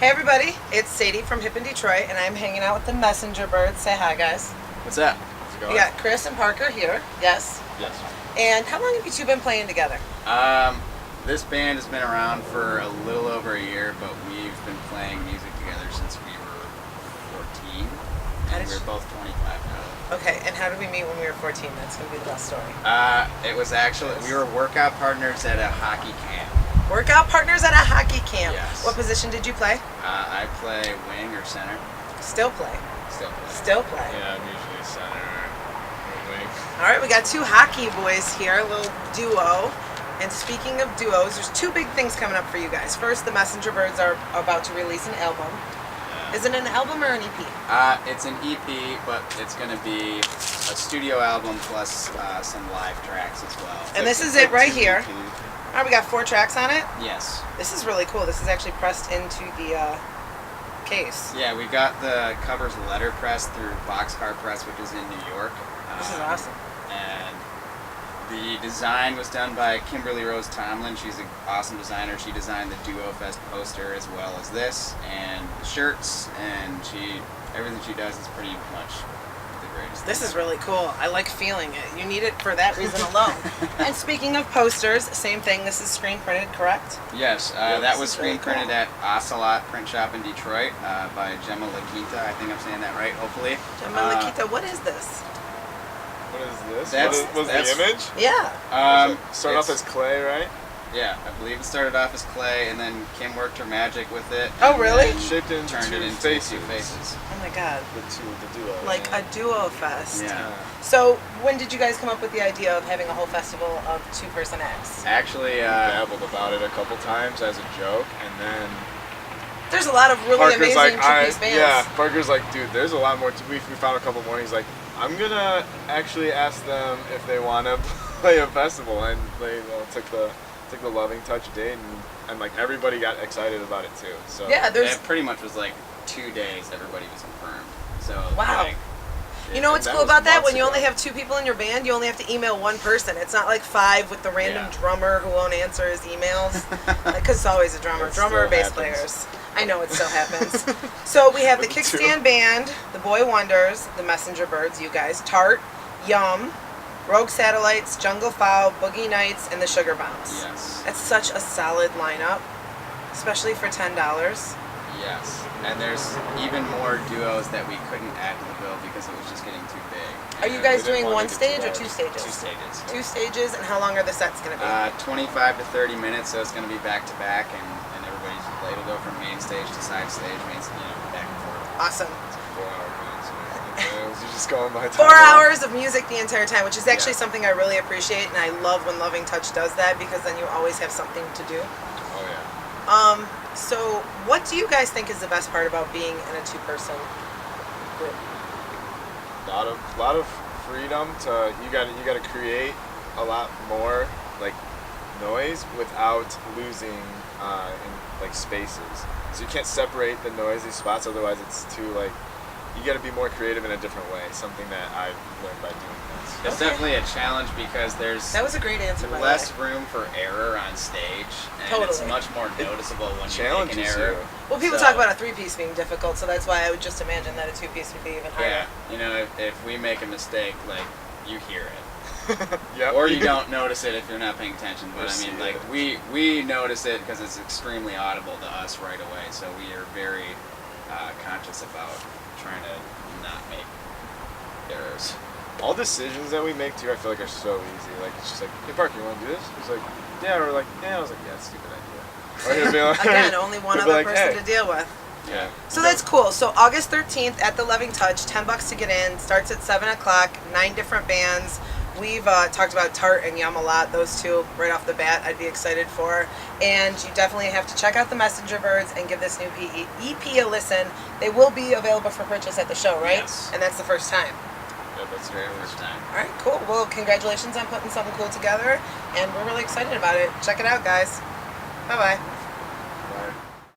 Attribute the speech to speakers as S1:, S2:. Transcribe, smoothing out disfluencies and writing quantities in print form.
S1: Hey everybody, it's Sadie from Hip in Detroit, and I'm hanging out with the Messenger Birds. Say hi, guys.
S2: What's up?
S3: How's it
S1: We
S3: going?
S1: got Chris and Parker here. Yes.
S3: Yes.
S1: And how long have you two been playing together?
S2: This band has been around for a little over a year, but we've been playing music together since we were 14,
S1: How
S2: and
S1: did
S2: we're
S1: you-
S2: both 25 now.
S1: Okay, and how did we meet when we were 14? That's going to be the best story.
S2: It was actually, we were workout partners at a hockey camp.
S1: Workout partners at a hockey camp.
S2: Yes.
S1: What position did you play?
S2: I play wing or center.
S1: Still play.
S2: Still play.
S1: Still play.
S3: Yeah, I'm usually center or wing.
S1: All right, we got two hockey boys here, a little duo. And speaking of duos, there's two big things coming up for you guys. First, the Messenger Birds are about to release an album. Is it an album or an EP?
S2: It's an EP, but it's going to be a studio album plus some live tracks as well.
S1: And this is it right here.
S3: TBT.
S1: All right, we got 4 tracks on it.
S2: Yes.
S1: This is really cool. This is actually pressed into the case.
S2: Yeah, we got the covers letterpress through Boxcar Press, which is in New York.
S1: This is awesome.
S2: And the design was done by Kimberly Rose Tomlin. She's an awesome designer. She designed the Duo Fest poster as well as this, and the shirts, and everything she does is pretty much the greatest.
S1: This is really cool. I like feeling it. You need it for that reason alone. And speaking of posters, same thing. This is screen printed, correct?
S2: Yes,
S3: Yeah,
S2: that
S1: this
S2: was
S1: is really
S2: screen printed
S1: cool.
S2: at Ocelot Print Shop in Detroit by Gemma Laquita. I think I'm saying that right, hopefully.
S1: Gemma Laquita, what is this?
S3: What is this?
S2: That's-
S3: Was
S2: that's-
S3: the image?
S1: Yeah.
S3: Start off
S2: it's-
S3: as clay, right?
S2: Yeah, I believe it started off as clay, and then Kim worked her magic with it.
S1: Oh,
S2: and
S1: really?
S2: then
S3: Shaped into
S2: Turned it
S3: two
S2: into
S3: faces.
S2: two faces.
S1: Oh my God.
S3: The duo.
S1: Like
S3: yeah.
S1: a duo fest.
S2: Yeah.
S1: So when did you guys come up with the idea of having a whole festival of 2-person acts?
S2: Actually,
S3: We babbled about it a couple times as a joke, and then
S1: There's a lot of really
S3: Parker's
S1: amazing
S3: like,
S1: two-piece bands.
S3: yeah. Parker's like, dude, there's a lot more. We found a couple more. He's like, I'm gonna actually ask them if they want to play a festival, and they took the Loving Touch date, and like everybody got excited about it too. So
S1: Yeah, there's.
S2: it pretty much was like 2 days. Everybody was confirmed. So
S1: Wow.
S2: like,
S1: You know
S3: And
S1: what's
S3: that
S1: cool
S3: was
S1: about that?
S3: months
S1: When you
S3: ago.
S1: only have 2 people in your band, you only have to email one person. It's not like 5 with the random
S2: Yeah.
S1: drummer who won't answer his emails. Because it's always a drummer.
S3: It
S1: Drummer or
S3: still
S1: bass
S3: happens.
S1: players. I know it still happens. So we have the
S3: With the two.
S1: Kickstand Band, the Boy Wonders, the Messenger Birds, you guys, Tart, Yum, Rogue Satellites, Jungle Fowl, Boogie Nights, and the Sugar Bombs.
S2: yes,
S1: That's such a solid lineup, especially for $10.
S2: yes. And there's even more duos that we couldn't add to the bill because it was just getting too big.
S1: Are you
S3: Yeah,
S1: guys
S3: we didn't
S1: doing
S3: want
S1: one
S3: it to
S1: stage or
S3: get too
S1: 2 stages?
S2: 2 stages.
S1: 2 stages, and how long are the sets going to be?
S2: 25 to 30 minutes, so it's going to be back to back, and everybody's play will go from main stage to side stage, back and forth.
S1: Awesome.
S3: It's a 4-hour concert. It was just going by.
S1: 4 hours of music the entire time, which is actually
S2: Yeah.
S1: something I really appreciate, and I love when Loving Touch does that because then you always have something to do.
S3: Oh yeah.
S1: So what do you guys think is the best part about being in a 2-person group?
S3: Lot of freedom to you got to create a lot more like noise without losing in like spaces. So you can't separate the noisy spots, otherwise it's too like you got to be more creative in a different way. Something that I've learned by doing this.
S2: It's
S1: Okay.
S2: definitely a challenge because there's
S1: That was a great answer, by
S2: less
S1: the way.
S2: room for error on stage, and it's
S1: Totally.
S2: much more noticeable when you make an
S3: Challenges
S2: error.
S3: you.
S1: Well, people
S2: So-
S1: talk about a 3-piece being difficult, so that's why I would just imagine that a 2-piece would be even
S2: Yeah,
S1: harder.
S2: if we make a mistake, like you hear it,
S3: Yep.
S2: or you don't notice it if you're not paying attention. But
S3: Or
S2: I mean,
S3: see
S2: like
S3: it.
S2: we notice it because it's extremely audible to us right away. So we are very conscious about trying to not make errors.
S3: All decisions that we make too, I feel like are so easy. Like it's just like, hey Parker, you want to do this? He's like, yeah. Or like, yeah. I was like, yeah, it's a stupid idea. Or he'll be like,
S1: Again, only one
S3: he'll be
S1: other
S3: like,
S1: person
S3: hey.
S1: to deal with.
S3: Yeah.
S1: So that's cool. So August 13th at the Loving Touch, $10 to get in. Starts at 7 o'clock. 9 different bands. We've talked about Tart and Yum a lot. Those two right off the bat, I'd be excited for. And you definitely have to check out the Messenger Birds and give this new EP a listen. They will be available for purchase at the show, right?
S2: Yes.
S1: And that's the first time.
S3: Yeah, that's
S2: Very
S3: great.
S2: first time.
S1: All right, cool. Well, congratulations on putting something cool together, and we're really excited about it. Check it out, guys. Bye bye.